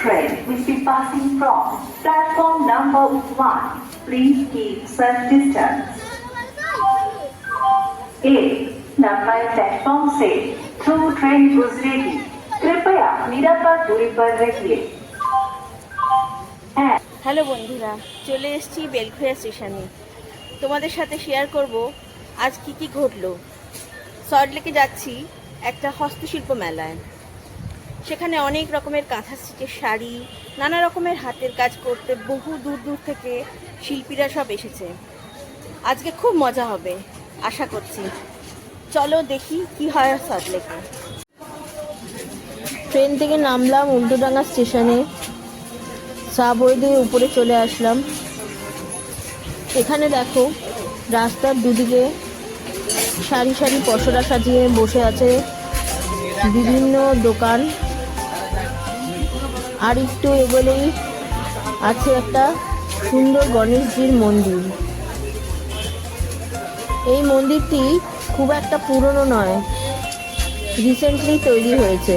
train will be passing from platform number 1. Please keep safe distance. A. Number platform से through train गुजरेगी, कृपया निरापद दूरी पर रहिए। হ্যালো বন্ধুরা, চলে এসেছি বেলঘরিয়া স্টেশনে। তোমাদের সাথে শেয়ার করব আজ কি ঘটলো। সল্টলেকে যাচ্ছি একটা হস্তশিল্প মেলায়। সেখানে অনেক রকমের কাঁথা স্টিচের শাড়ি, নানা রকমের হাতের কাজ করতে বহু দূর দূর থেকে শিল্পীরা সব এসেছে। আজকে খুব মজা হবে আশা করছি। চলো দেখি কি হয় সল্টলেকে। ট্রেন থেকে নামলাম উল্টোডাঙ্গা স্টেশনে, সাবওয়ে দিয়ে উপরে চলে আসলাম। এখানে দেখো রাস্তার দুদিকে সারি সারি পসরা সাজিয়ে বসে আছে বিভিন্ন দোকান। আর একটু এগোলেই আছে একটা সুন্দর গণেশজির মন্দির। এই মন্দিরটি খুব একটা পুরনো নয়, রিসেন্টলি তৈরি হয়েছে।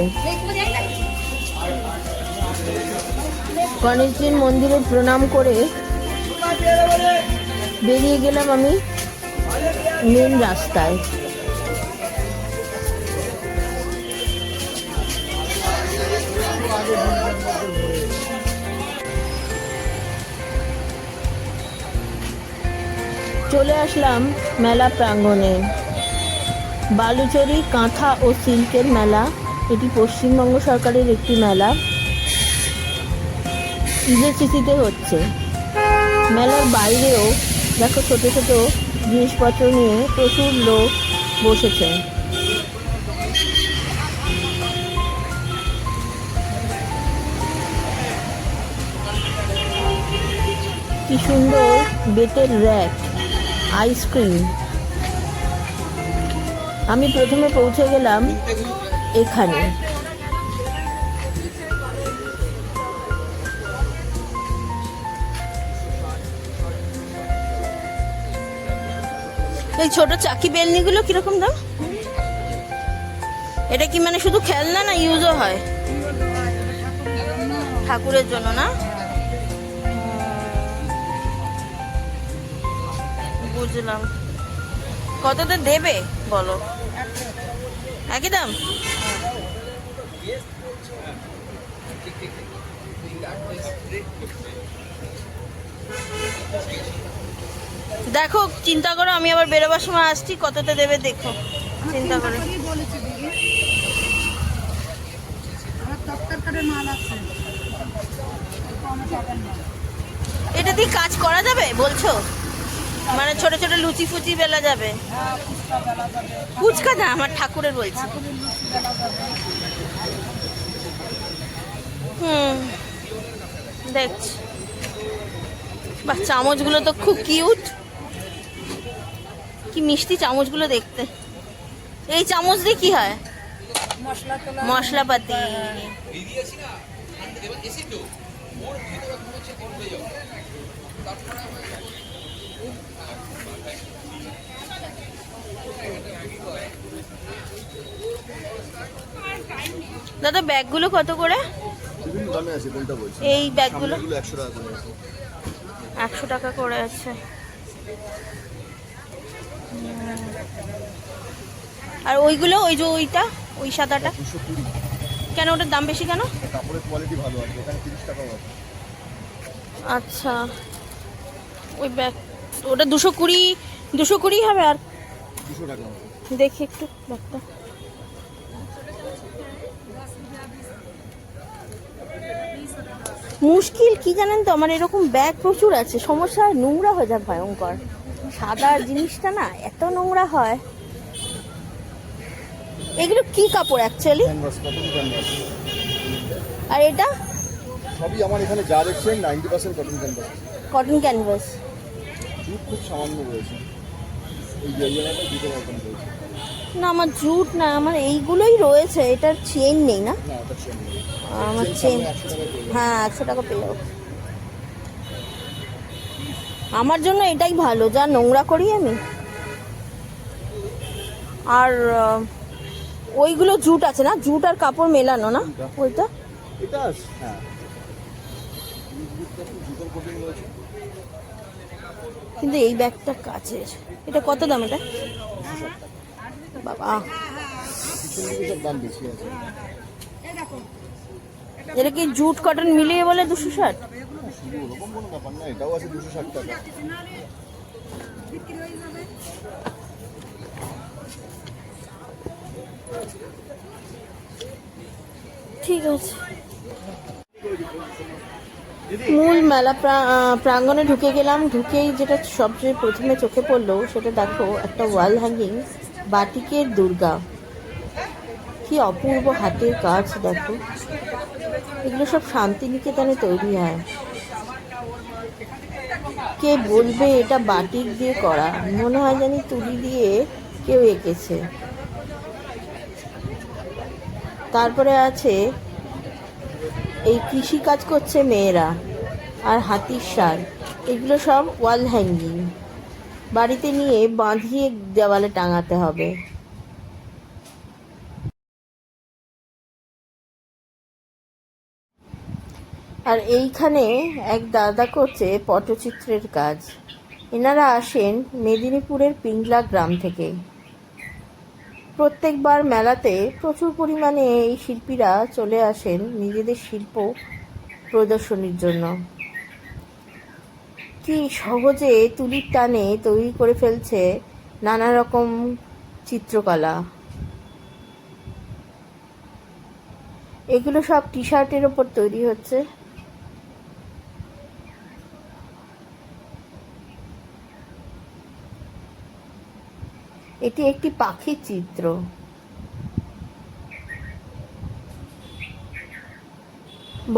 গণেশজির মন্দিরে প্রণাম করে বেরিয়ে গেলাম আমি মেন রাস্তায়। চলে আসলাম মেলা প্রাঙ্গণে। বালুচরী কাঁথা ও সিল্কের মেলা। এটি পশ্চিমবঙ্গ সরকারের একটি মেলা, ইজেসিসিতে হচ্ছে। মেলার বাইরেও দেখো ছোট ছোট জিনিসপত্র নিয়ে প্রচুর লোক বসেছে। কি সুন্দর বেতের র্যাক, আইসক্রিম। আমি প্রথমে পৌঁছে গেলাম এখানে। এই ছোট চাকি বেলনিগুলো কিরকম দাম? এটা কি মানে শুধু খেলনা না ইউজও হয়? ঠাকুরের জন্য না? বুঝলাম। কততে দেবে বলো? একই দাম? দেখো, চিন্তা করো, আমি আবার বেরোবার সময় আসছি, কততে দেবে দেখো, চিন্তা করে। এটা দিয়ে কাজ করা যাবে বলছো? মানে ছোট ছোট লুচি ফুচি বেলা যাবে? ফুচকা না, আমার ঠাকুরের বলছি। দেখছি। বাহ, চামচগুলো তো খুব কিউট, কি মিষ্টি চামচগুলো দেখতে। এই চামচ দিয়ে কি হয়? মশলাপাতি। দাদা, ব্যাগগুলো কত করে? এই ব্যাগগুলো 100 টাকা করে আছে। আর ওইগুলো, ওই যে ওইটা, ওই সাদাটা কেন? ওটার দাম বেশি কেন? কাপড়ের কোয়ালিটি ভালো আছে, এখানে 30 টাকা আছে। আচ্ছা, ওই ব্যাগ ওটা 220 হবে। আর 200 টাকা দেখি একটু ব্যাগটা। মুশকিল কি জানেন তো, আমার এরকম ব্যাগ প্রচুর আছে, সমস্যা নোংরা হয়ে যায় ভয়ঙ্কর। সাদা জিনিসটা না এত নোংরা হয়। এগুলো কি কাপড় অ্যাকচুয়ালি? আর এটা সবই আমার এখানে যা দেখছেন 90% cotton canvas. Cotton canvas. Jute খুব সামান্য রয়েছে। এই জায়গাটা জুটের মতন রয়েছে। না, আমার জুট না, আমার এইগুলোই রয়েছে। এটার চেন নেই না? না, এটা চেন নেই। আমার চেন, হ্যাঁ 100 টাকা পেলেও। আমার জন্য এটাই ভালো, যা নোংরা করি আমি। আর ওইগুলো জুট আছে না, জুট আর কাপড় মেলানো না ওইটা? এটা হ্যাঁ, জুতোর কোটিং রয়েছে। কিন্তু এই ব্যাগটা কাচের, এটা কত দাম এটা? বাবা, পিছনে দিকে সব দাম বেশি আছে। এটা কি জুট কটন মিলিয়ে বলে 260? শুধু ওরকম কোনো ব্যাপার না, এটাও আছে 260 টাকা। ঠিক আছে। মূল মেলা প্রাঙ্গণে ঢুকে গেলাম। ঢুকেই যেটা সবচেয়ে প্রথমে চোখে পড়লো সেটা দেখো, একটা ওয়াল হ্যাঙ্গিং বাটিকের দুর্গা। কি অপূর্ব হাতের কাজ দেখো, এগুলো সব শান্তিনিকেতনে তৈরি হয়। কে বলবে এটা বাটিক দিয়ে করা, মনে হয় জানি তুলি দিয়ে কেউ এঁকেছে। তারপরে আছে এই কৃষি কাজ করছে মেয়েরা, আর হাতির শাল, এগুলো সব ওয়াল হ্যাঙ্গিং। বাড়িতে নিয়ে বাঁধিয়ে দেওয়ালে টাঙাতে হবে। আর এইখানে এক দাদা করছে পটচিত্রের কাজ। এনারা আসেন মেদিনীপুরের পিংলা গ্রাম থেকে। প্রত্যেকবার মেলাতে প্রচুর পরিমাণে এই শিল্পীরা চলে আসেন নিজেদের শিল্প প্রদর্শনীর জন্য। কি সহজে তুলির টানে তৈরি করে ফেলছে নানা রকম চিত্রকলা। এগুলো সব টি শার্টের ওপর তৈরি হচ্ছে। এটি একটি পাখির চিত্র।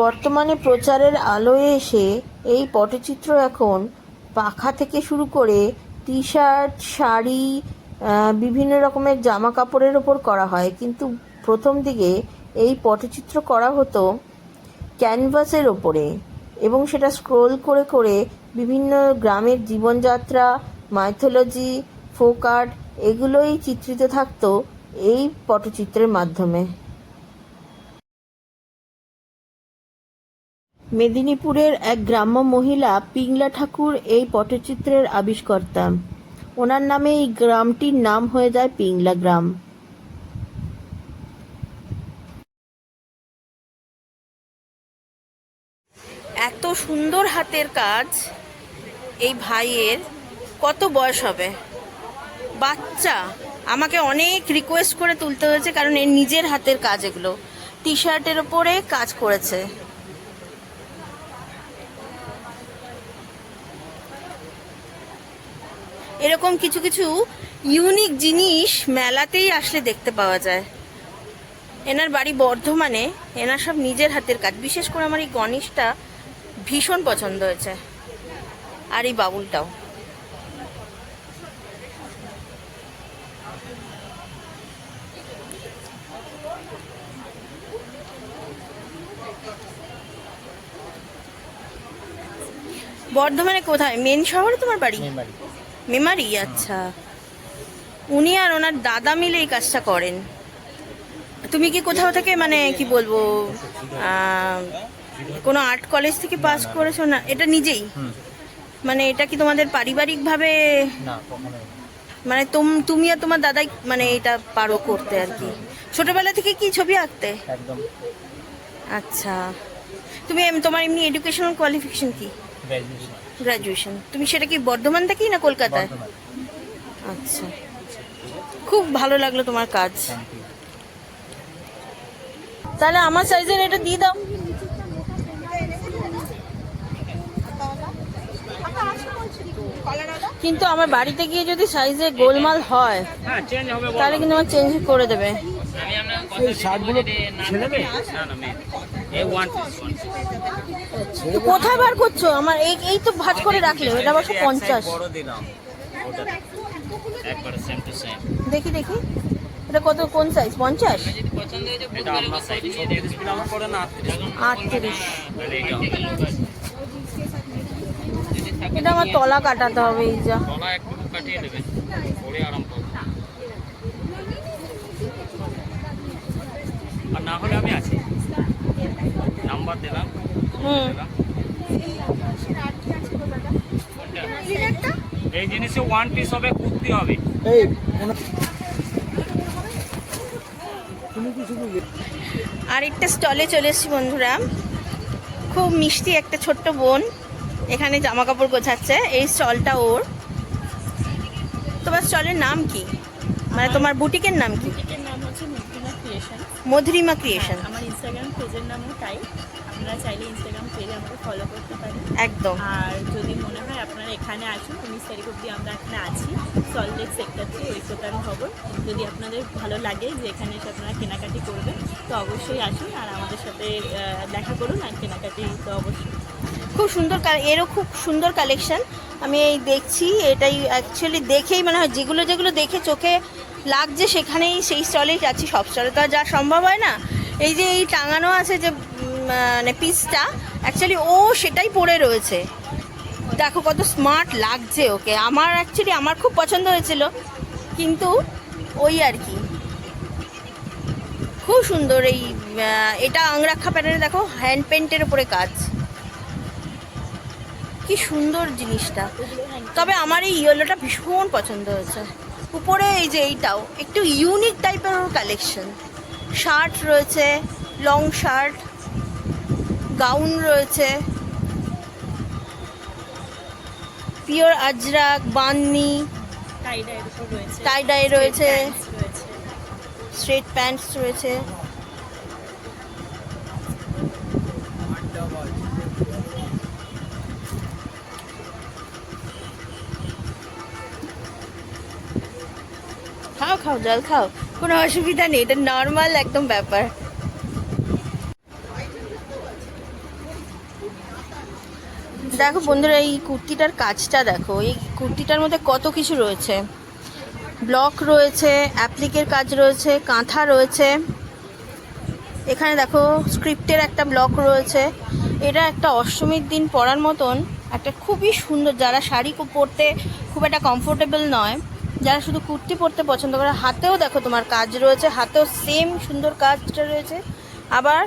বর্তমানে প্রচারের আলোয় এসে এই পটচিত্র এখন পাখা থেকে শুরু করে টি শার্ট, শাড়ি, বিভিন্ন রকমের জামা কাপড়ের ওপর করা হয়। কিন্তু প্রথম দিকে এই পটচিত্র করা হতো ক্যানভাসের ওপরে, এবং সেটা স্ক্রোল করে করে বিভিন্ন গ্রামের জীবনযাত্রা, মাইথোলজি, ফোক আর্ট এগুলোই চিত্রিত থাকতো এই পটচিত্রের মাধ্যমে। মেদিনীপুরের এক গ্রাম্য মহিলা পিংলা ঠাকুর এই পটচিত্রের আবিষ্কর্তা। ওনার নামে এই গ্রামটির নাম হয়ে যায় পিংলা গ্রাম। এত সুন্দর হাতের কাজ এই ভাইয়ের। কত বয়স হবে? বাচ্চা। আমাকে অনেক রিকোয়েস্ট করে তুলতে হয়েছে, কারণ এর নিজের হাতের কাজ। এগুলো টি শার্টের ওপরে কাজ করেছে। এরকম কিছু কিছু ইউনিক জিনিস মেলাতেই আসলে দেখতে পাওয়া যায়। এনার বাড়ি বর্ধমানে। এনার সব নিজের হাতের কাজ। বিশেষ করে আমার এই গণেশটা ভীষণ পছন্দ হয়েছে, আর এই বাবুলটাও। বর্ধমানে কোথায়? মেন শহরে তোমার বাড়ি? মেমারি। আচ্ছা। উনি আর ওনার দাদা মিলে এই কাজটা করেন। তুমি কি কোথাও থেকে, মানে কি বলবো, কোনো আর্ট কলেজ থেকে পাস করেছো? না, এটা নিজেই? মানে এটা কি তোমাদের পারিবারিক ভাবে? মানে তুমি আর তোমার দাদাই মানে এটা পারো করতে আর কি? ছোটবেলা থেকে কি ছবি আঁকতে? একদম। আচ্ছা। তুমি তোমার এমনি এডুকেশনাল কোয়ালিফিকেশন কি? গ্রাজুয়েশন। তুমি সেটা কি বর্ধমান থেকেই না কলকাতায়? আচ্ছা, খুব ভালো লাগলো তোমার কাজ। তাহলে আমার সাইজের এটা দিয়ে দাও। কিন্তু আমার বাড়িতে গিয়ে যদি সাইজে গোলমাল হয় তাহলে কিন্তু আমার চেঞ্জ করে দেবে। এই শার্টগুলো ছেলে মেয়ে? তো কোথায় বার করছো? আমার এই তো ভাঁজ করে রাখলে, এটা অবশ্য 50। দেখি দেখি এটা কত, কোন সাইজ? 50? 38। এটা আমার তলা কাটাতে হবে। এই যা আর না হলে আমি আছি, নাম্বার দিলাম। এই জিনিসে ওয়ান পিস হবে, কুর্তি হবে। এই তুমি কি শুধু আর একটা স্টলে চলে এসেছি বন্ধুরা, খুব মিষ্টি একটা ছোট্ট বোন এখানে জামা কাপড় গোছাচ্ছে। এই স্টলটা ওর। তোমার স্টলের নাম কি, মানে তোমার বুটিকের নাম কি? বুটিকের নাম হচ্ছে মধুরিমা ক্রিয়েশন। মধুরিমা ক্রিয়েশন। আমার ইনস্টাগ্রাম পেজের নামও তাই। আপনারা চাইলে ইনস্টাগ্রাম পেজে আমাকে ফলো করতে পারেন। একদম। আর যদি মনে হয় আপনারা এখানে আসুন, 19 তারিখ অবধি আমরা এখানে আছি, সল্টলেক সেক্টর 3 ঐক্যতান ভবন। যদি আপনাদের ভালো লাগে যে এখানে এসে আপনারা কেনাকাটি করবেন, তো অবশ্যই আসুন আর আমাদের সাথে দেখা করুন আর কেনাকাটি তো অবশ্যই। খুব সুন্দর, এরও খুব সুন্দর কালেকশন। আমি এই দেখছি, এটাই অ্যাকচুয়ালি দেখেই মনে হয় যেগুলো যেগুলো দেখে চোখে লাগছে সেখানেই সেই স্টলেই যাচ্ছি। সব স্টলে তো আর যা সম্ভব হয় না। এই যে এই টাঙানো আছে যে মানে পিসটা, অ্যাকচুয়ালি ও সেটাই পরে রয়েছে। দেখো কত স্মার্ট লাগছে ওকে। আমার খুব পছন্দ হয়েছিল, কিন্তু ওই আর কি খুব সুন্দর। এটা আংরাক্ষা প্যাটার্নে দেখো, হ্যান্ড পেন্টের উপরে কাজ, কি সুন্দর জিনিসটা। তবে আমার এই ইয়েলোটা ভীষণ পছন্দ হয়েছে। উপরে এই যে এইটাও একটু ইউনিক টাইপের কালেকশন। শার্ট রয়েছে, লং শার্ট, গাউন রয়েছে, পিওর আজরাক, বান্নি, টাইডাইয়ের উপর রয়েছে, টাই-ডাই রয়েছে, রয়েছে। স্ট্রেট প্যান্টস রয়েছে। খাও খাও, জল খাও, কোনো অসুবিধা নেই, এটা নর্মাল একদম ব্যাপার। দেখো বন্ধুরা, এই কুর্তিটার কাজটা দেখো। এই কুর্তিটার মধ্যে কত কিছু রয়েছে। ব্লক রয়েছে, অ্যাপ্লিকের কাজ রয়েছে, কাঁথা রয়েছে। এখানে দেখো স্ক্রিপ্টের একটা ব্লক রয়েছে। এটা একটা অষ্টমীর দিন পরার মতন একটা খুবই সুন্দর, যারা শাড়ি পরতে খুব একটা কমফোর্টেবল নয়, যারা শুধু কুর্তি পরতে পছন্দ করে। হাতেও দেখো তোমার কাজ রয়েছে, হাতেও সেম সুন্দর কাজটা রয়েছে। আবার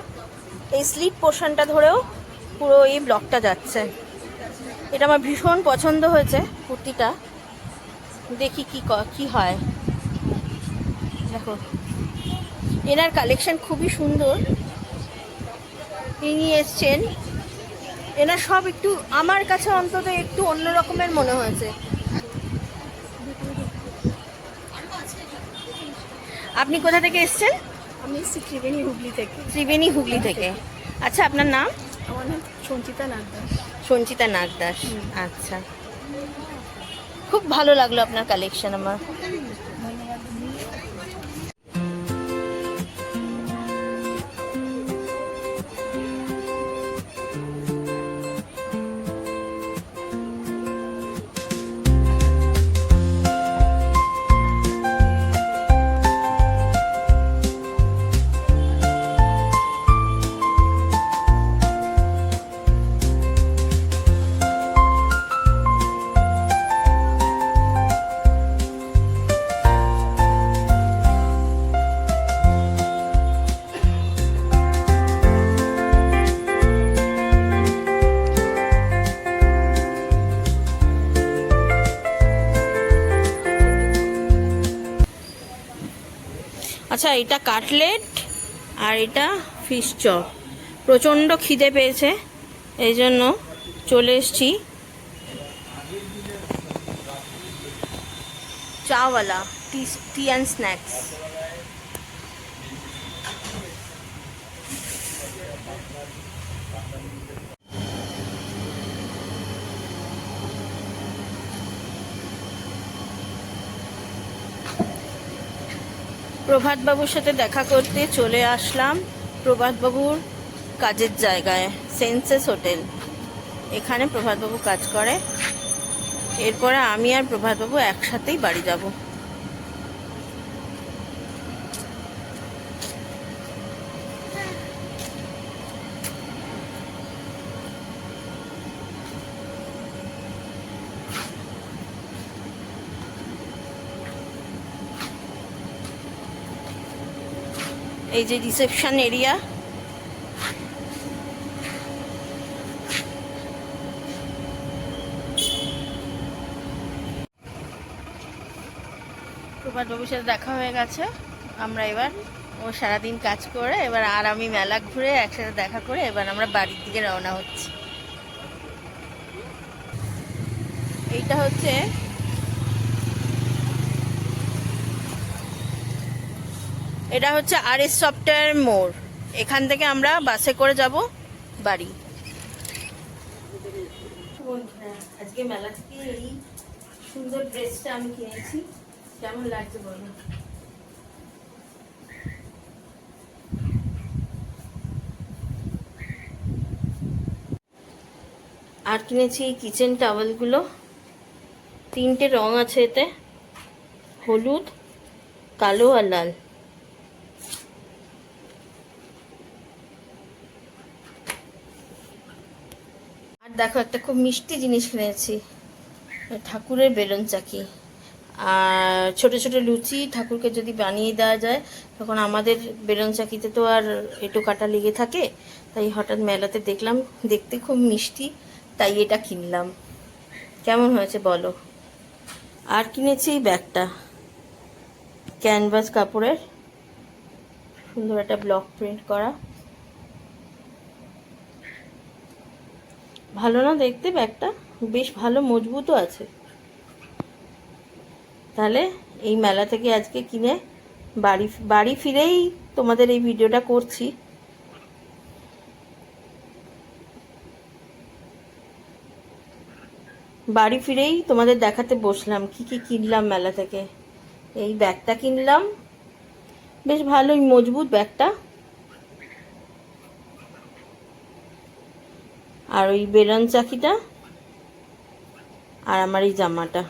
এই স্লিট পোর্শনটা ধরেও পুরো এই ব্লকটা যাচ্ছে। এটা আমার ভীষণ পছন্দ হয়েছে কুর্তিটা। দেখি কি হয়। দেখো এনার কালেকশন খুবই সুন্দর। ইনি এসছেন, এনার সব একটু আমার কাছে অন্তত একটু অন্য রকমের মনে হয়েছে। আপনি কোথা থেকে এসছেন? আমি এসেছি ত্রিবেণী হুগলি থেকে। ত্রিবেণী হুগলি থেকে। আচ্ছা, আপনার নাম? আমার নাম সঞ্চিতা নাগদাস। সঞ্চিতা নাগদাস। আচ্ছা, খুব ভালো লাগলো আপনার কালেকশন আমার। আচ্ছা, এটা কাটলেট আর এটা ফিশ চপ। প্রচণ্ড খিদে পেয়েছে, এই জন্য চলে এসছি চাওয়ালা টি অ্যান্ড স্ন্যাক্স। প্রভাতবাবুর সাথে দেখা করতে চলে আসলাম প্রভাতবাবুর কাজের জায়গায়, সেন্সেস হোটেল। এখানে প্রভাতবাবু কাজ করে। এরপরে আমি আর প্রভাতবাবু একসাথেই বাড়ি যাব। এই যে রিসেপশন এরিয়া, সুপার বাবুর সাথে দেখা হয়ে গেছে। আমরা এবার ও সারাদিন কাজ করে এবার আর আমি মেলা ঘুরে একসাথে দেখা করে এবার আমরা বাড়ির দিকে রওনা হচ্ছি। এইটা হচ্ছে RS সফটওয়্যার মোড়। এখান থেকে আমরা বাসে করে যাব বাড়ি। বন্ধুরা, আজকে মেলা থেকে এই সুন্দর ড্রেসটা আমি কিনেছি। কেমন লাগছে বলো? আর কিনেছি এই কিচেন টাওয়েলগুলো। 3টে রং আছে এতে, হলুদ, কালো আর লাল। আর দেখো একটা খুব মিষ্টি জিনিস কিনেছি, ঠাকুরের বেলুন চাকি। আর ছোট ছোট লুচি ঠাকুরকে যদি বানিয়ে দেওয়া যায় তখন আমাদের বেলুন চাকিতে তো আর এঁটো কাটা লেগে থাকে, তাই হঠাৎ মেলাতে দেখলাম, দেখতে খুব মিষ্টি, তাই এটা কিনলাম। কেমন হয়েছে বলো? আর কিনেছি এই ব্যাগটা, ক্যানভাস কাপড়ের, সুন্দর একটা ব্লক প্রিন্ট করা। ভালো না দেখতে ব্যাগটা? বেশ ভালো, মজবুতও আছে। তাহলে এই মেলা থেকে আজকে কিনে বাড়ি ফিরেই তোমাদের এই ভিডিওটা করছি। বাড়ি ফিরেই তোমাদের দেখাতে বসলাম কি কি কিনলাম মেলা থেকে। এই ব্যাগটা কিনলাম, বেশ ভালোই মজবুত ব্যাগটা। আর ওই বেলুন চাকিটা, আর আমার এই জামাটা।